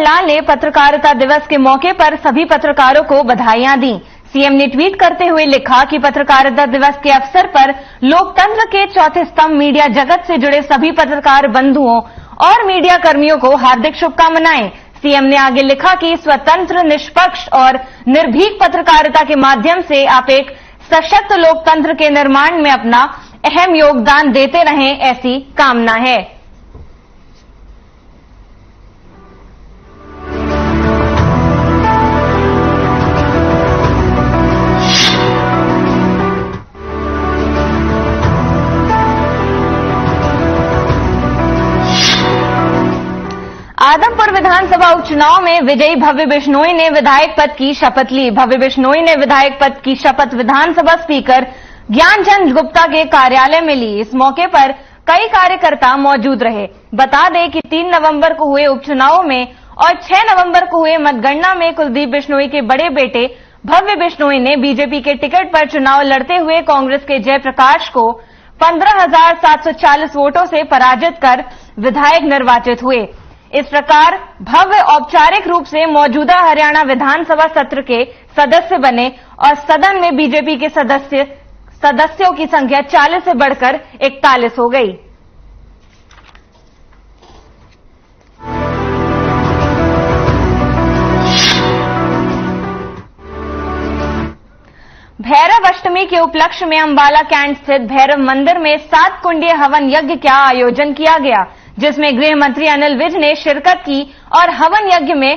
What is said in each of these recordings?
लाल ने पत्रकारिता दिवस के मौके पर सभी पत्रकारों को बधाइयां दी। सीएम ने ट्वीट करते हुए लिखा कि पत्रकारिता दिवस के अवसर पर लोकतंत्र के चौथे स्तंभ मीडिया जगत से जुड़े सभी पत्रकार बंधुओं और मीडिया कर्मियों को हार्दिक शुभकामनाएं। सीएम ने आगे लिखा कि स्वतंत्र, निष्पक्ष और निर्भीक पत्रकारिता के माध्यम से आप एक सशक्त लोकतंत्र के निर्माण में अपना अहम योगदान देते रहें, ऐसी कामना है। आदमपुर विधानसभा उपचुनाव में विजयी भव्य बिश्नोई ने विधायक पद की शपथ ली। भव्य बिश्नोई ने विधायक पद की शपथ विधानसभा स्पीकर ज्ञानचंद गुप्ता के कार्यालय में ली। इस मौके पर कई कार्यकर्ता मौजूद रहे। बता दें कि 3 नवंबर को हुए उपचुनाव में और 6 नवंबर को हुए मतगणना में कुलदीप बिश्नोई के बड़े बेटे भव्य बिश्नोई ने बीजेपी के टिकट पर चुनाव लड़ते हुए कांग्रेस के जयप्रकाश को 15,740 वोटों से पराजित कर विधायक निर्वाचित हुए। इस प्रकार भव्य औपचारिक रूप से मौजूदा हरियाणा विधानसभा सत्र के सदस्य बने और सदन में बीजेपी के सदस्यों की संख्या 40 से बढ़कर 41 हो गई। भैरव अष्टमी के उपलक्ष्य में अंबाला कैंट स्थित भैरव मंदिर में 7 कुंडीय हवन यज्ञ का आयोजन किया गया, जिसमें गृह मंत्री अनिल विज ने शिरकत की और हवन यज्ञ में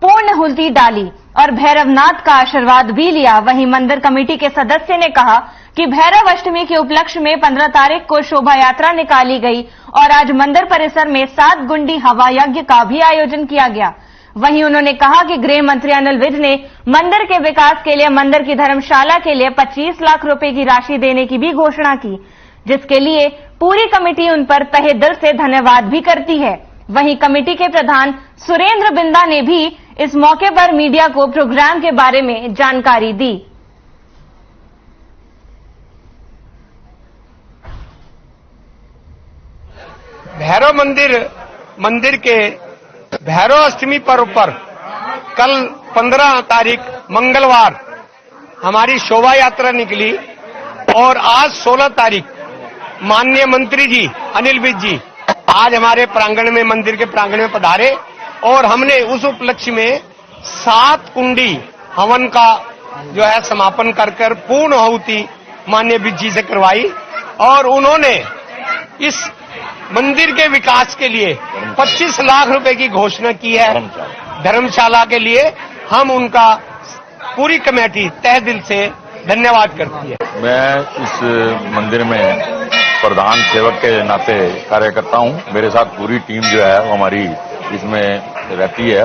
पूर्णाहुति डाली और भैरवनाथ का आशीर्वाद भी लिया। वहीं मंदिर कमेटी के सदस्य ने कहा कि भैरव अष्टमी के उपलक्ष्य में 15 तारीख को शोभा यात्रा निकाली गई और आज मंदिर परिसर में 7 गुंडी हवा यज्ञ का भी आयोजन किया गया। वहीं उन्होंने कहा कि गृह मंत्री अनिल विज ने मंदिर के विकास के लिए मंदिर की धर्मशाला के लिए 25 लाख रुपए की राशि देने की भी घोषणा की, जिसके लिए पूरी कमेटी उन पर तहे दिल से धन्यवाद भी करती है। वहीं कमेटी के प्रधान सुरेंद्र बिंदा ने भी इस मौके पर मीडिया को प्रोग्राम के बारे में जानकारी दी। भैरव मंदिर के भैरव अष्टमी पर्व पर कल 15 तारीख मंगलवार हमारी शोभा यात्रा निकली और आज 16 तारीख माननीय मंत्री जी अनिल विज जी आज हमारे प्रांगण में, मंदिर के प्रांगण में पधारे और हमने उस उपलक्ष्य में 7 कुंडी हवन का जो है समापन कर पूर्ण आहुति माननीय विज जी से करवाई और उन्होंने इस मंदिर के विकास के लिए 25 लाख रुपए की घोषणा की है धर्मशाला के लिए। हम उनका पूरी कमेटी तहे दिल से धन्यवाद करती है। मैं इस मंदिर में प्रधान सेवक के नाते कार्यकर्ता हूं। मेरे साथ पूरी टीम जो है वो हमारी इसमें रहती है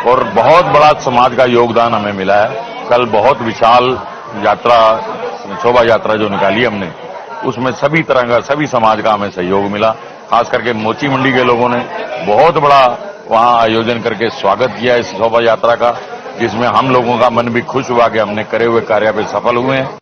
और बहुत बड़ा समाज का योगदान हमें मिला है। कल बहुत विशाल यात्रा, शोभा यात्रा जो निकाली हमने, उसमें सभी तरह का, सभी समाज का हमें सहयोग मिला। खास करके मोची मंडी के लोगों ने बहुत बड़ा वहां आयोजन करके स्वागत किया इस शोभा यात्रा का, जिसमें हम लोगों का मन भी खुश हुआ कि हमने करे हुए कार्य पे सफल हुए हैं।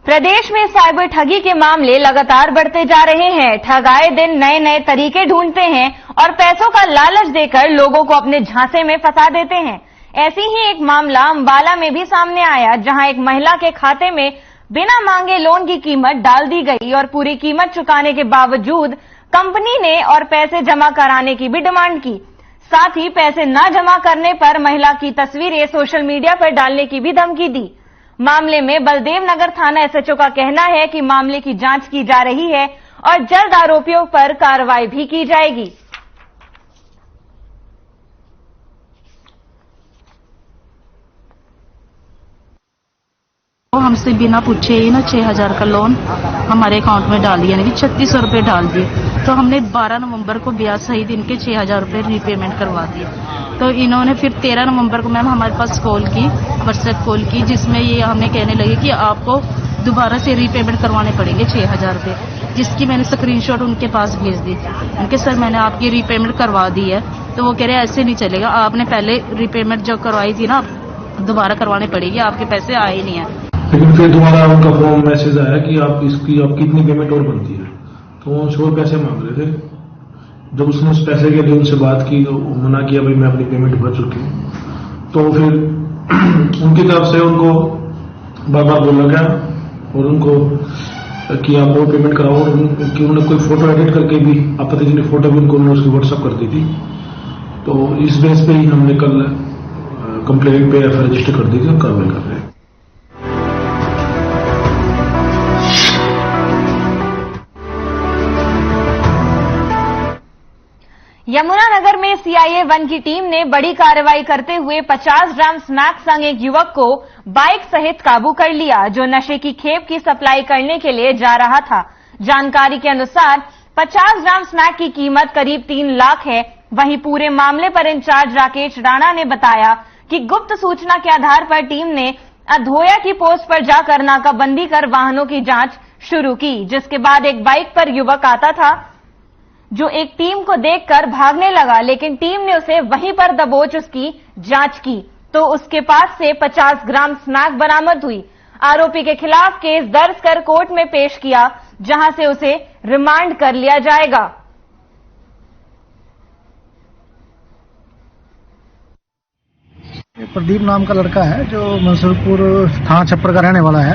प्रदेश में साइबर ठगी के मामले लगातार बढ़ते जा रहे हैं। ठग आए दिन नए नए तरीके ढूंढते हैं और पैसों का लालच देकर लोगों को अपने झांसे में फंसा देते हैं। ऐसी ही एक मामला अंबाला में भी सामने आया, जहां एक महिला के खाते में बिना मांगे लोन की कीमत डाल दी गई और पूरी कीमत चुकाने के बावजूद कंपनी ने और पैसे जमा कराने की भी डिमांड की। साथ ही पैसे न जमा करने पर महिला की तस्वीरें सोशल मीडिया पर डालने की भी धमकी दी। मामले में बलदेव नगर थाना एसएचओ का कहना है कि मामले की जांच की जा रही है और जल्द आरोपियों पर कार्रवाई भी की जाएगी। हमसे बिना पूछे ही ना 6,000 का लोन हमारे अकाउंट में डाल दिया, यानी कि 3600 रुपए डाल दिए। तो हमने 12 नवंबर को ब्याज सहित इनके 6,000 रुपए रीपेमेंट करवा दिए। तो इन्होंने फिर 13 नवंबर को मैम हमारे पास कॉल की, व्हाट्सएप कॉल की, जिसमें ये हमें कहने लगे कि आपको दोबारा से रीपेमेंट करवाने पड़ेंगे 6,000 रुपए। जिसकी मैंने स्क्रीनशॉट उनके पास भेज दी। उनके सर मैंने आपकी रीपेमेंट करवा दी है। तो वो कह रहे ऐसे नहीं चलेगा, आपने पहले रीपेमेंट जो करवाई थी ना दोबारा करवानी पड़ेगी, आपके पैसे आए ही नहीं है। लेकिन फिर दोबारा उनका फोन मैसेज आया कि आपकी इतनी पेमेंट और बनती है, तो वो और पैसे मांग रहे थे। जब उसने उस पैसे के लिए उनसे बात की तो मना किया, भाई मैं अपनी पेमेंट भर चुकी हूँ। तो फिर उनकी तरफ से उनको बार बार बोला गया और उनको कि आप वो पेमेंट कराओ, और उन्होंने कोई फोटो एडिट करके भी आपत्तिजनक फोटो भी उनको उसकी व्हाट्सएप कर दी थी। तो इस बेस पे ही हमने कल कंप्लेंट पे एफआईआर रजिस्टर कर दी थी और कार्रवाई कर रहे हैं। यमुनानगर में सीआईए 1 की टीम ने बड़ी कार्रवाई करते हुए 50 ग्राम स्मैक संग एक युवक को बाइक सहित काबू कर लिया, जो नशे की खेप की सप्लाई करने के लिए जा रहा था। जानकारी के अनुसार 50 ग्राम स्मैक की कीमत करीब 3 लाख है। वहीं पूरे मामले पर इंचार्ज राकेश राणा ने बताया कि गुप्त सूचना के आधार पर टीम ने अधोया की पोस्ट पर जाकर नाकाबंदी कर वाहनों की जांच शुरू की, जिसके बाद एक बाइक पर युवक आता था जो एक टीम को देखकर भागने लगा, लेकिन टीम ने उसे वहीं पर दबोच उसकी जांच की तो उसके पास से 50 ग्राम स्मैक बरामद हुई। आरोपी के खिलाफ केस दर्ज कर कोर्ट में पेश किया, जहां से उसे रिमांड कर लिया जाएगा। प्रदीप नाम का लड़का है जो मंसूरपुर थाना छप्पर का रहने वाला है,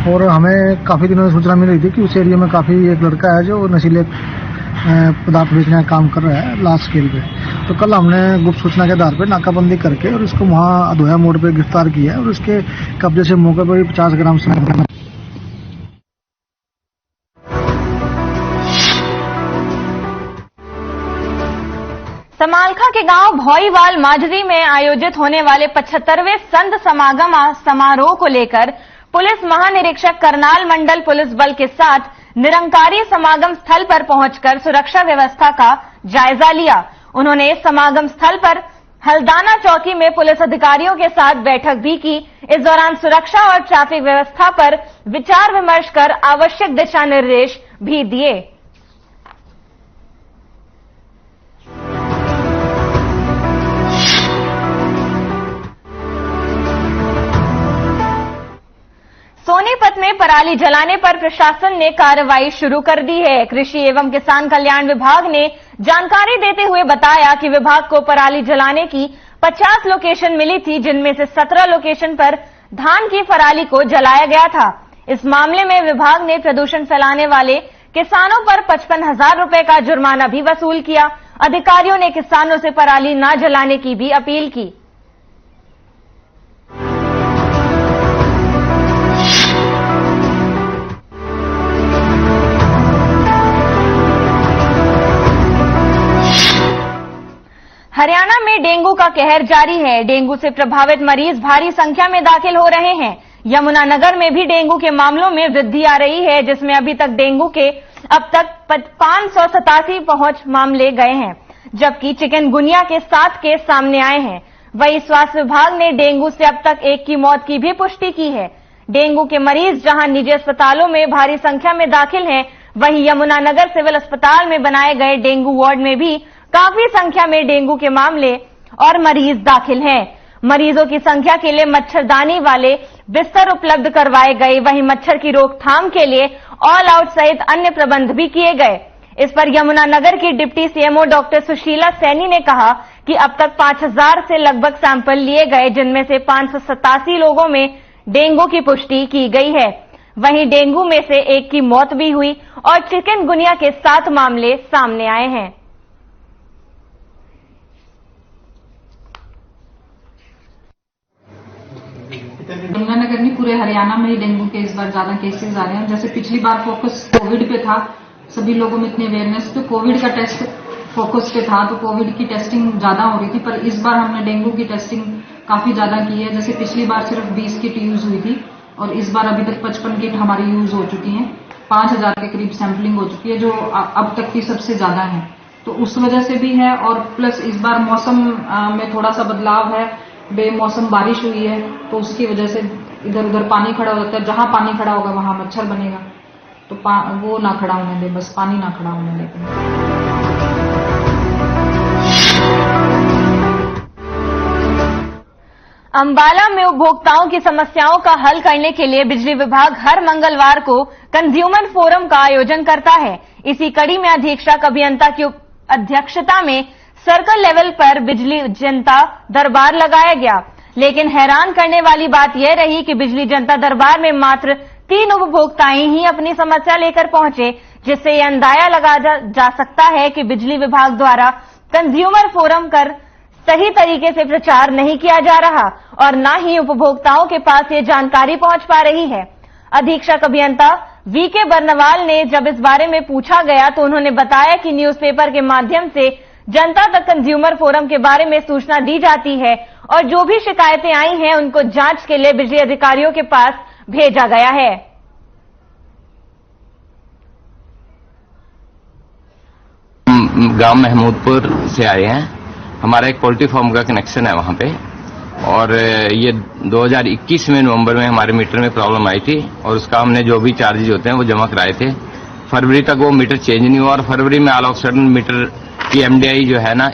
और हमें काफी दिनों से सूचना मिल रही थी कि उस एरिया में काफी एक लड़का है जो नशीले पदार्थ बेचने का काम कर रहा है लार्ज स्केल पे। तो कल हमने गुप्त सूचना के आधार पर नाकाबंदी करके और इसको वहां अधोया मोड़ पे गिरफ्तार किया है, और उसके कब्जे से मौके पर 50 ग्राम स्मैक। समालखा के गांव भौईवाल माजरी में आयोजित होने वाले 75वें संत समागम समारोह को लेकर पुलिस महानिरीक्षक करनाल मंडल पुलिस बल के साथ निरंकारी समागम स्थल पर पहुंचकर सुरक्षा व्यवस्था का जायजा लिया। उन्होंने समागम स्थल पर हल्दाना चौकी में पुलिस अधिकारियों के साथ बैठक भी की। इस दौरान सुरक्षा और ट्रैफिक व्यवस्था पर विचार विमर्श कर आवश्यक दिशा निर्देश भी दिए। सोनीपत में पराली जलाने पर प्रशासन ने कार्रवाई शुरू कर दी है। कृषि एवं किसान कल्याण विभाग ने जानकारी देते हुए बताया कि विभाग को पराली जलाने की 50 लोकेशन मिली थी, जिनमें से 17 लोकेशन पर धान की पराली को जलाया गया था। इस मामले में विभाग ने प्रदूषण फैलाने वाले किसानों पर 55,000 रुपए का जुर्माना भी वसूल किया। अधिकारियों ने किसानों से पराली न जलाने की भी अपील की। हरियाणा में डेंगू का कहर जारी है। डेंगू से प्रभावित मरीज भारी संख्या में दाखिल हो रहे हैं। यमुनानगर में भी डेंगू के मामलों में वृद्धि आ रही है, जिसमें अभी तक डेंगू के अब तक 587 पहुंच मामले गए हैं, जबकि चिकनगुनिया के 7 केस सामने आए हैं। वहीं स्वास्थ्य विभाग ने डेंगू से अब तक 1 की मौत की भी पुष्टि की है। डेंगू के मरीज जहां निजी अस्पतालों में भारी संख्या में दाखिल हैं, वहीं यमुनानगर सिविल अस्पताल में बनाए गए डेंगू वार्ड में भी काफी संख्या में डेंगू के मामले और मरीज दाखिल हैं। मरीजों की संख्या के लिए मच्छरदानी वाले बिस्तर उपलब्ध करवाए गए। वहीं मच्छर की रोकथाम के लिए ऑल आउट सहित अन्य प्रबंध भी किए गए। इस पर यमुनानगर की deputy CMO doctor Sushila Saini ने कहा कि अब तक 5000 से लगभग सैंपल लिए गए, जिनमें से 587 लोगों में डेंगू की पुष्टि की गई है। वहीं डेंगू में से 1 की मौत भी हुई और चिकनगुनिया के 7 मामले सामने आए हैं। यमुनानगर में पूरे हरियाणा में डेंगू के इस बार ज्यादा केसेस आ रहे हैं। जैसे पिछली बार फोकस कोविड पे था, सभी लोगों में इतनी अवेयरनेस, तो कोविड का टेस्ट फोकस पे था, तो कोविड की टेस्टिंग ज्यादा हो रही थी। पर इस बार हमने डेंगू की टेस्टिंग काफी ज्यादा की है। जैसे पिछली बार सिर्फ 20 किट यूज हुई थी और इस बार अभी तक 55 किट हमारी यूज हो चुकी है। 5000 के करीब सैंपलिंग हो चुकी है, जो अब तक की सबसे ज्यादा है। तो उस वजह से भी है, और प्लस इस बार मौसम में थोड़ा सा बदलाव है, बेमौसम बारिश हुई है, तो उसकी वजह से इधर उधर पानी खड़ा हो जाता है। जहां पानी खड़ा होगा वहां मच्छर बनेगा, तो वो ना खड़ा होने दे, बस पानी ना खड़ा होने दे। अंबाला में उपभोक्ताओं की समस्याओं का हल करने के लिए बिजली विभाग हर मंगलवार को कंज्यूमर फोरम का आयोजन करता है। इसी कड़ी में अधीक्षक अभियंता की अध्यक्षता में सर्कल लेवल पर बिजली जनता दरबार लगाया गया। लेकिन हैरान करने वाली बात यह रही कि बिजली जनता दरबार में मात्र 3 उपभोक्ताएं ही अपनी समस्या लेकर पहुंचे, जिससे यह अंदाजा लगाया जा सकता है कि बिजली विभाग द्वारा कंज्यूमर फोरम कर सही तरीके से प्रचार नहीं किया जा रहा और न ही उपभोक्ताओं के पास ये जानकारी पहुंच पा रही है। अधीक्षक अभियंता वीके बर्नवाल ने जब इस बारे में पूछा गया तो उन्होंने बताया कि न्यूज़पेपर के माध्यम से जनता तक कंज्यूमर फोरम के बारे में सूचना दी जाती है और जो भी शिकायतें आई हैं उनको जांच के लिए बिजली अधिकारियों के पास भेजा गया है। गांव महमूदपुर से आए हैं। हमारा एक पोल्ट्री फार्म का कनेक्शन है वहां पे, और ये 2021 में नवंबर में हमारे मीटर में प्रॉब्लम आई थी और उसका हमने जो भी चार्जेज होते हैं वो जमा कराए थे। फरवरी तक वो मीटर चेंज नहीं हुआ और फरवरी में ऑल ऑफ सडन मीटर की एमडीआई जो है ना,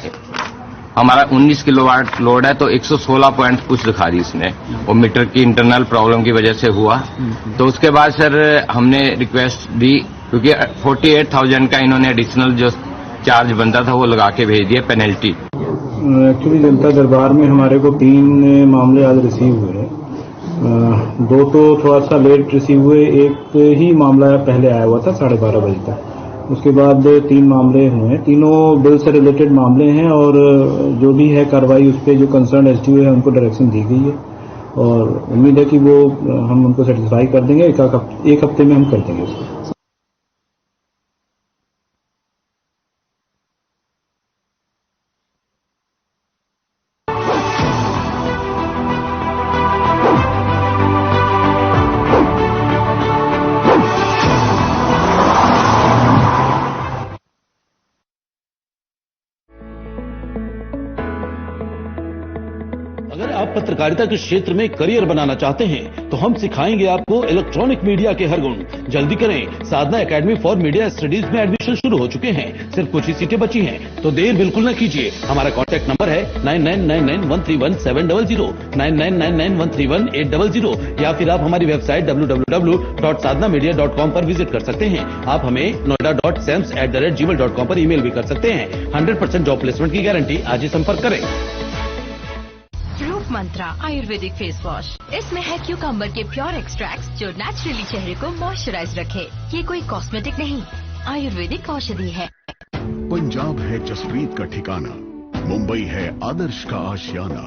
हमारा 19 किलोवाट लोड है तो 116 पॉइंट कुछ दिखा दी उसने, वो मीटर की इंटरनल प्रॉब्लम की वजह से हुआ। तो उसके बाद सर हमने रिक्वेस्ट दी, क्योंकि 48,000 का इन्होंने एडिशनल जो चार्ज बनता था वो लगा के भेज दिया पेनल्टी। एक्चुअली जनता दरबार में हमारे को 3 मामले आज रिसीव हुए हैं। 2 तो थोड़ा सा लेट रिसीव हुए, एक ही मामला पहले आया हुआ था 12:30 बजे तक। उसके बाद 3 मामले हुए हैं, तीनों बिल से रिलेटेड मामले हैं और जो भी है कार्रवाई उस पर जो कंसर्न एसडीओ है उनको डायरेक्शन दी गई है और उम्मीद है कि वो हम उनको सेटिस्फाई कर देंगे। एक हफ्ते में हम कर देंगे उसको। अगर आप पत्रकारिता के क्षेत्र में करियर बनाना चाहते हैं तो हम सिखाएंगे आपको इलेक्ट्रॉनिक मीडिया के हर गुण। जल्दी करें, साधना एकेडमी फॉर मीडिया स्टडीज में एडमिशन शुरू हो चुके हैं, सिर्फ कुछ ही सीटें बची हैं, तो देर बिल्कुल न कीजिए। हमारा कॉन्टैक्ट नंबर है 9999131700, 9999131800 या फिर आप हमारी वेबसाइट www.sadhnamedia.com पर विजिट कर सकते हैं। आप हमें noida.sams@gmail.com पर ईमेल भी कर सकते हैं। 100% जॉब प्लेसमेंट की गारंटी। आज ही संपर्क करें। रूप मंत्रा आयुर्वेदिक फेस वॉश, इसमें है क्यूकम्बर के प्योर एक्सट्रैक्ट्स जो नेचुरली चेहरे को मॉइस्चराइज रखे। ये कोई कॉस्मेटिक नहीं, आयुर्वेदिक औषधि है। पंजाब है जसप्रीत का ठिकाना, मुंबई है आदर्श का आशियाना,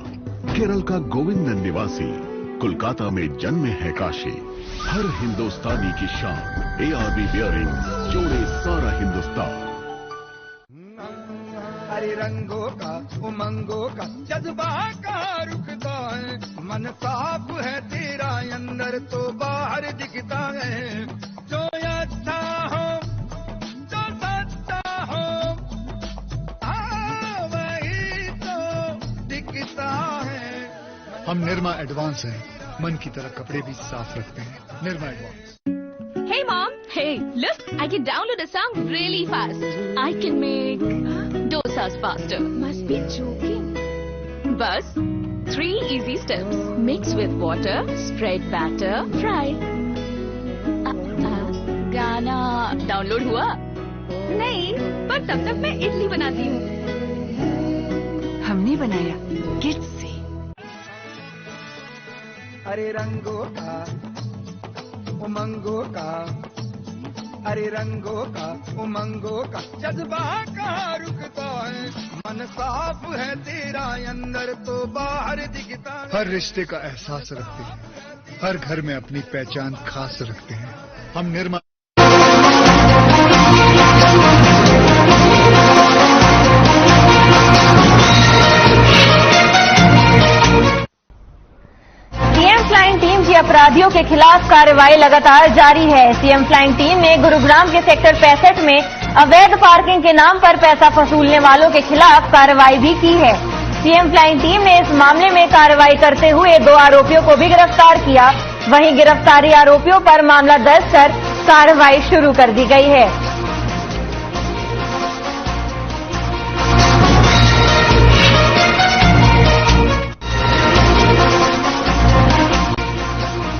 केरल का गोविंद निवासी, कोलकाता में जन्मे है काशी। हर हिंदुस्तानी की शान, ARB बियरिंग जोड़े सारा हिंदुस्तान। हरे रंगों का उमंगों का जज्बा का रुकता है, मन साफ है तेरा अंदर तो बाहर दिखता है। जो अच्छा हो जो सच्चा हो वही तो दिखता है। हम निर्मा एडवांस हैं, मन की तरह कपड़े भी साफ रखते हैं। Nirma advance. Hey mom, hey, look, I can download a song really fast. I can make dosas faster. Must be joking. Bus, 3 easy steps. Mix with water, spread batter, fry. गाना डाउनलोड हुआ? नहीं, पर तब तक मैं इडली बनाती हूँ। हमने बनाया किड्स से। हरे रंगों का उमंगों का, हरे रंगों का उमंगों का जज्बा कहाँ रुकता है। मन साफ है तेरा अंदर तो बाहर दिखता है। हर रिश्ते का एहसास रखते हैं, हर घर में अपनी पहचान खास रखते हैं। हम निर्मा फ्लाइंग टीम की अपराधियों के खिलाफ कार्रवाई लगातार जारी है। सीएम फ्लाइंग टीम ने गुरुग्राम के सेक्टर 65 में अवैध पार्किंग के नाम पर पैसा वसूलने वालों के खिलाफ कार्रवाई भी की है। सीएम फ्लाइंग टीम ने इस मामले में कार्रवाई करते हुए 2 आरोपियों को भी गिरफ्तार किया। वहीं गिरफ्तारी आरोपियों पर मामला दर्ज कर कार्रवाई शुरू कर दी गई है।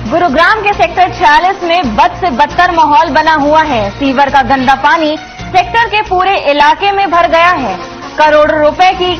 गुरुग्राम के सेक्टर 46 में बद से बदतर माहौल बना हुआ है। सीवर का गंदा पानी सेक्टर के पूरे इलाके में भर गया है। करोड़ों रुपए की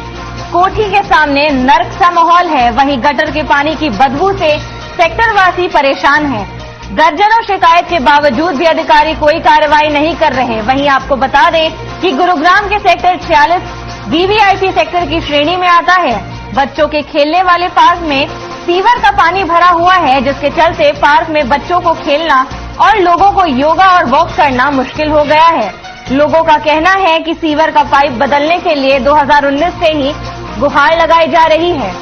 कोठी के सामने नर्क सा माहौल है। वहीं गटर के पानी की बदबू से सेक्टरवासी परेशान हैं। दर्जनों शिकायत के बावजूद भी अधिकारी कोई कार्रवाई नहीं कर रहे। वहीं आपको बता दें कि गुरुग्राम के सेक्टर 46 वीवीआईपी सेक्टर की श्रेणी में आता है। बच्चों के खेलने वाले पार्क में सीवर का पानी भरा हुआ है, जिसके चलते पार्क में बच्चों को खेलना और लोगों को योगा और वॉक करना मुश्किल हो गया है। लोगों का कहना है कि सीवर का पाइप बदलने के लिए 2019 से ही गुहार लगाई जा रही है।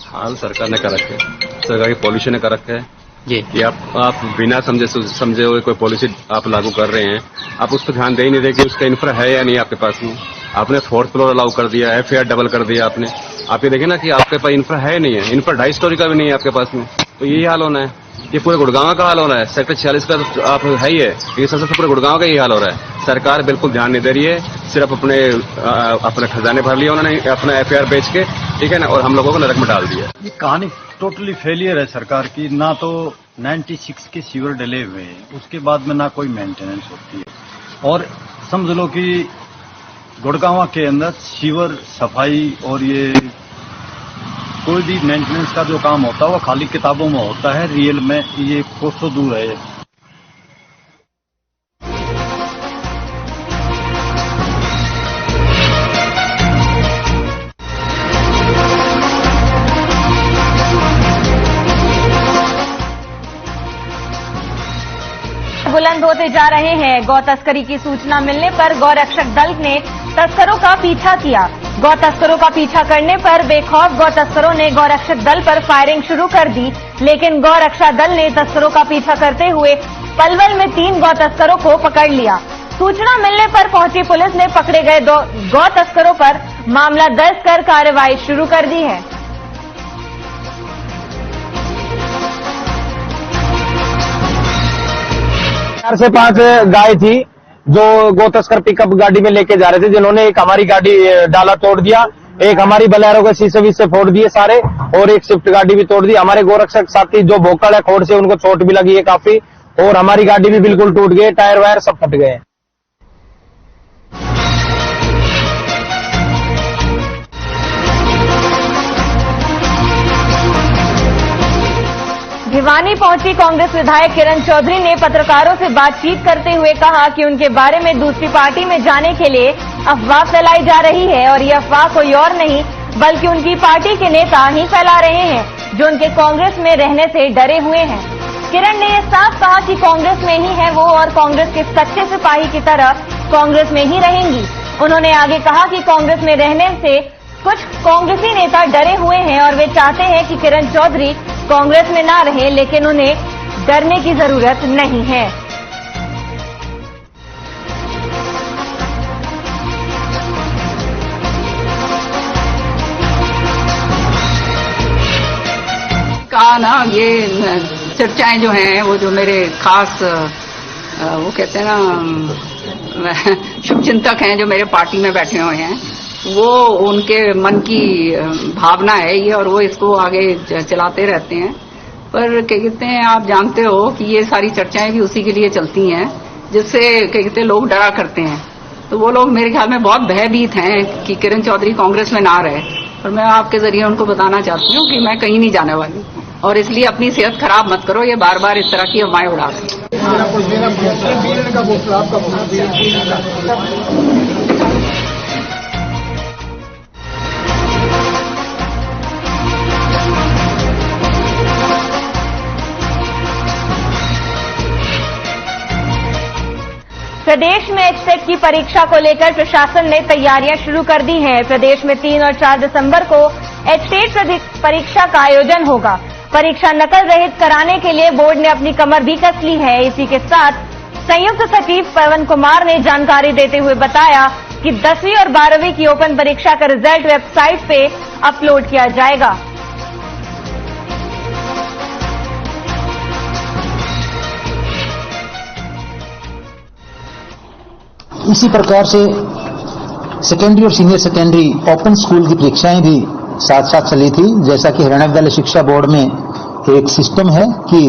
हाल सरकार ने कर रखे, सरकारी पॉलिसी ने कर रखे है जी कि आप बिना समझे हुए कोई पॉलिसी आप लागू कर रहे हैं, आप उस पर ध्यान दे ही नहीं रहे कि उसका इंफ्रा है या नहीं आपके पास में। आपने 4th फ्लोर अलाउ कर दिया है, FAR डबल कर दिया आपने। आप ये देखिए ना कि आपके पास इंफ्रा है नहीं है, इंफ्रा 2.5 स्टोरी का भी नहीं है आपके पास में। तो यही हाल होना है, ये पूरे गुड़गांव का हाल हो रहा है। सेक्टर 46 का तो आप है ही है, ये सबसे पूरे गुड़गांव का यही हाल हो रहा है। सरकार बिल्कुल ध्यान नहीं दे रही है, सिर्फ अपने खजाने भर लिया उन्होंने अपना FAR बेच के, ठीक है ना, और हम लोगों को नरक में डाल दिया। ये कहानी टोटली फेलियर है सरकार की। ना तो 96 के सीवर डले हुए हैं, उसके बाद में ना कोई मेंटेनेंस होती है। और समझ लो कि गुड़गांव के अंदर सीवर सफाई और ये कोई भी मेंटेनेंस का जो काम होता है वो खाली किताबों में होता है, रियल में ये कोसों दूर है। बुलंद होते जा रहे हैं। गौ तस्करी की सूचना मिलने पर गौरक्षक दल ने तस्करों का पीछा किया। गौ तस्करों का पीछा करने पर बेखौफ गौ तस्करों ने गौरक्षक दल पर फायरिंग शुरू कर दी, लेकिन गौरक्षा दल ने तस्करों का पीछा करते हुए पलवल में 3 गौ तस्करों को पकड़ लिया। सूचना मिलने पर पहुंची पुलिस ने पकड़े गए गौ तस्करों पर मामला दर्ज कर कार्रवाई शुरू कर दी है। 4 से 5 गाय थी जो गौ तस्कर पिकअप गाड़ी में लेके जा रहे थे, जिन्होंने एक हमारी गाड़ी डाला तोड़ दिया, एक हमारी बलेरो के शीशे फोड़ दिए सारे, और एक स्विफ्ट गाड़ी भी तोड़ दी। हमारे गोरक्षक साथी जो भोकड़ है खोड़ से, उनको चोट भी लगी है काफी, और हमारी गाड़ी भी बिल्कुल टूट गई, टायर वायर सब फट गए। भिवानी पहुंची कांग्रेस विधायक किरण चौधरी ने पत्रकारों से बातचीत करते हुए कहा कि उनके बारे में दूसरी पार्टी में जाने के लिए अफवाह फैलाई जा रही है, और ये अफवाह कोई और नहीं बल्कि उनकी पार्टी के नेता ही फैला रहे हैं, जो उनके कांग्रेस में रहने से डरे हुए हैं। किरण ने यह साफ कहा कि कांग्रेस में ही है वो, और कांग्रेस के सच्चे सिपाही की तरह कांग्रेस में ही रहेंगी। उन्होंने आगे कहा कि कांग्रेस में रहने से कुछ कांग्रेसी नेता डरे हुए हैं और वे चाहते हैं कि किरण चौधरी कांग्रेस में ना रहे, लेकिन उन्हें डरने की जरूरत नहीं है। कहा ना, ये चर्चाएं जो हैं वो जो मेरे खास वो कहते हैं ना शुभचिंतक हैं जो मेरे पार्टी में बैठे हुए हैं, वो उनके मन की भावना है ये, और वो इसको आगे चलाते रहते हैं। पर क्या कहते हैं, आप जानते हो कि ये सारी चर्चाएं भी उसी के लिए चलती हैं जिससे क्या कहते हैं लोग डरा करते हैं। तो वो लोग मेरे ख्याल में बहुत भयभीत हैं कि किरण चौधरी कांग्रेस में ना रहे, और मैं आपके जरिए उनको बताना चाहती हूँ कि मैं कहीं नहीं जाने वाली, और इसलिए अपनी सेहत खराब मत करो, ये बार बार इस तरह की अफवाहें उड़ाते। प्रदेश में एचसेट की परीक्षा को लेकर प्रशासन ने तैयारियां शुरू कर दी हैं। प्रदेश में 3 और 4 दिसंबर को एचसेट परीक्षा का आयोजन होगा। परीक्षा नकल रहित कराने के लिए बोर्ड ने अपनी कमर भी कस ली है। इसी के साथ संयुक्त सचिव पवन कुमार ने जानकारी देते हुए बताया कि 10वीं और 12वीं की ओपन परीक्षा का रिजल्ट वेबसाइट पे अपलोड किया जाएगा। इसी प्रकार से सेकेंडरी और सीनियर सेकेंडरी ओपन स्कूल की परीक्षाएं भी साथ साथ चली थी। जैसा कि हरियाणा विद्यालय शिक्षा बोर्ड में एक सिस्टम है कि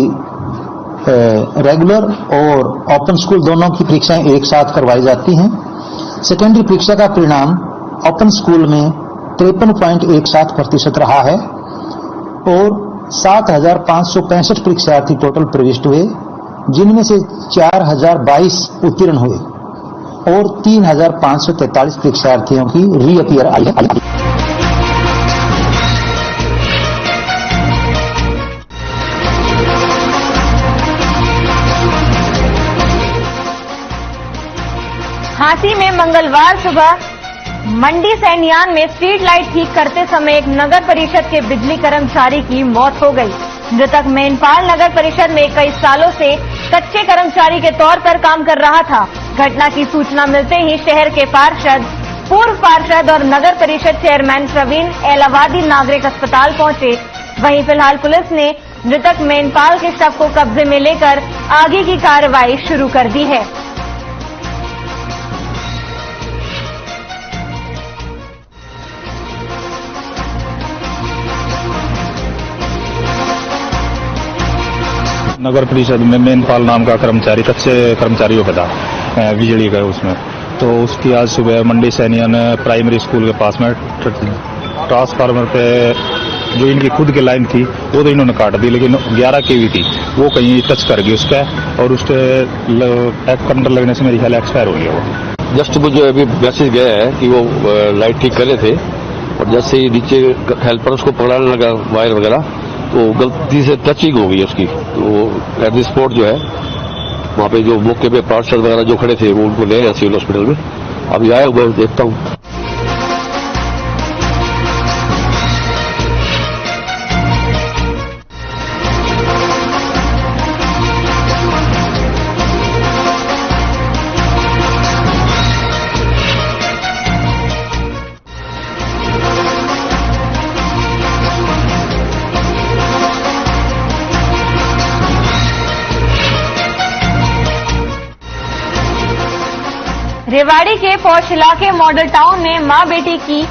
रेगुलर और ओपन स्कूल दोनों की परीक्षाएं एक साथ करवाई जाती हैं। सेकेंडरी परीक्षा का परिणाम ओपन स्कूल में 53.17% रहा है और 7,565 परीक्षार्थी टोटल प्रविष्ट हुए, जिनमें से 4,022 उत्तीर्ण हुए और 3,543 परीक्षार्थियों की रीअपियर आई है। झांसी में मंगलवार सुबह मंडी सैनियान में स्ट्रीट लाइट ठीक करते समय एक नगर परिषद के बिजली कर्मचारी की मौत हो गई। मृतक मेनपाल नगर परिषद में कई सालों से कच्चे कर्मचारी के तौर पर काम कर रहा था। घटना की सूचना मिलते ही शहर के पार्षद, पूर्व पार्षद और नगर परिषद चेयरमैन प्रवीण एलावादी नागरिक अस्पताल पहुंचे। वहीं फिलहाल पुलिस ने मृतक मेनपाल के शव को कब्जे में लेकर आगे की कार्रवाई शुरू कर दी है। नगर परिषद में मेनपाल नाम का कर्मचारी कच्चे कर्मचारियों का था बिजली का उसमें, तो उसकी आज सुबह मंडी सैनियन प्राइमरी स्कूल के पास में ट्रांसफार्मर पे जो इनकी खुद की लाइन थी वो तो इन्होंने काट दी, लेकिन 11 केवी थी वो कहीं टच कर गई उसका और उसके करंट लगने से मेरी ख्याल एक्सपायर हो गया वो। जस्ट मुझे अभी मैसेज गया है कि वो लाइट ठीक कर रहे थे और जैसे ही नीचे हेल्पर उसको पकड़ाने लगा वायर वगैरह तो गलती से टचिंग हो गई उसकी, तो एट द स्पॉट जो है वहाँ पे जो मौके पे पार्षद वगैरह जो खड़े थे वो उनको ले गए सिविल हॉस्पिटल में। अभी आया मैं देखता हूँ। रेवाड़ी के पौष इलाके मॉडल टाउन में मां बेटी की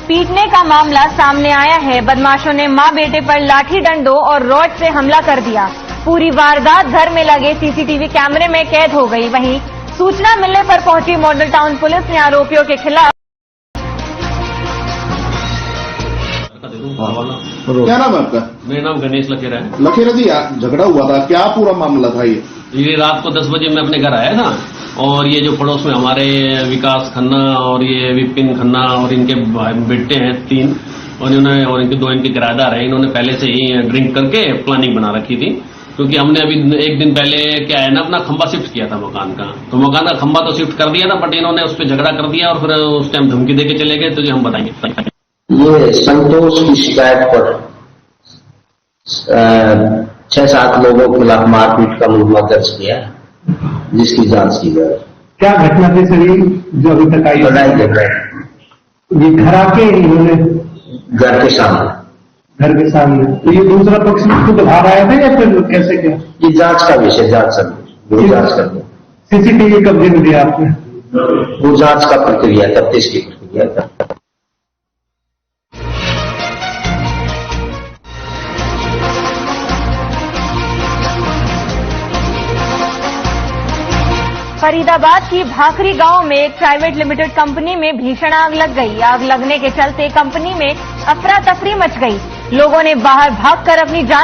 पीटने का मामला सामने आया है। बदमाशों ने मां बेटे पर लाठी डंडों और रॉड से हमला कर दिया। पूरी वारदात घर में लगे सीसीटीवी कैमरे में कैद हो गई। वहीं सूचना मिलने पर पहुंची मॉडल टाउन पुलिस ने आरोपियों के खिलाफ। क्या नाम है आपका? मेरा नाम गणेश लखेरा है। लखेरा जी, झगड़ा हुआ था, क्या पूरा मामला था ये रात को 10 बजे मैं अपने घर आया था और ये जो पड़ोस में हमारे विकास खन्ना और ये विपिन खन्ना और इनके बेटे हैं 3 और इन्होंने और इनके 2 इनके किराएदार हैं, इन्होंने पहले से ही ड्रिंक करके प्लानिंग बना रखी थी। क्योंकि हमने अभी 1 दिन पहले क्या है ना अपना खंबा शिफ्ट किया था मकान का, तो मकान का खंबा तो शिफ्ट कर दिया था बट इन्होंने उस पर झगड़ा कर दिया और फिर उस टाइम धमकी देके चले गए। तो ये हम बताएंगे। ये संतोष की शिकायत पर 6-7 लोगों के खिलाफ मारपीट का मुकदमा दर्ज किया जिसकी जांच की जाए। क्या घटना थी सर जो अभी तक आई? लड़ाई झगड़ा ये घर आके इन्होंने घर के सामने तो ये दूसरा पक्ष खुद बाहर आया था या फिर कैसे क्या? ये जांच का विषय, जांच कर दो। सीसीटीवी कब्जे में दिया आपने? वो जांच का प्रक्रिया, तफ्तीश की प्रक्रिया था। फरीदाबाद की भाखरी गांव में एक प्राइवेट लिमिटेड कंपनी में भीषण आग लग गई। आग लगने के चलते कंपनी में अफरा तफरी मच गई। लोगों ने बाहर भागकर अपनी जान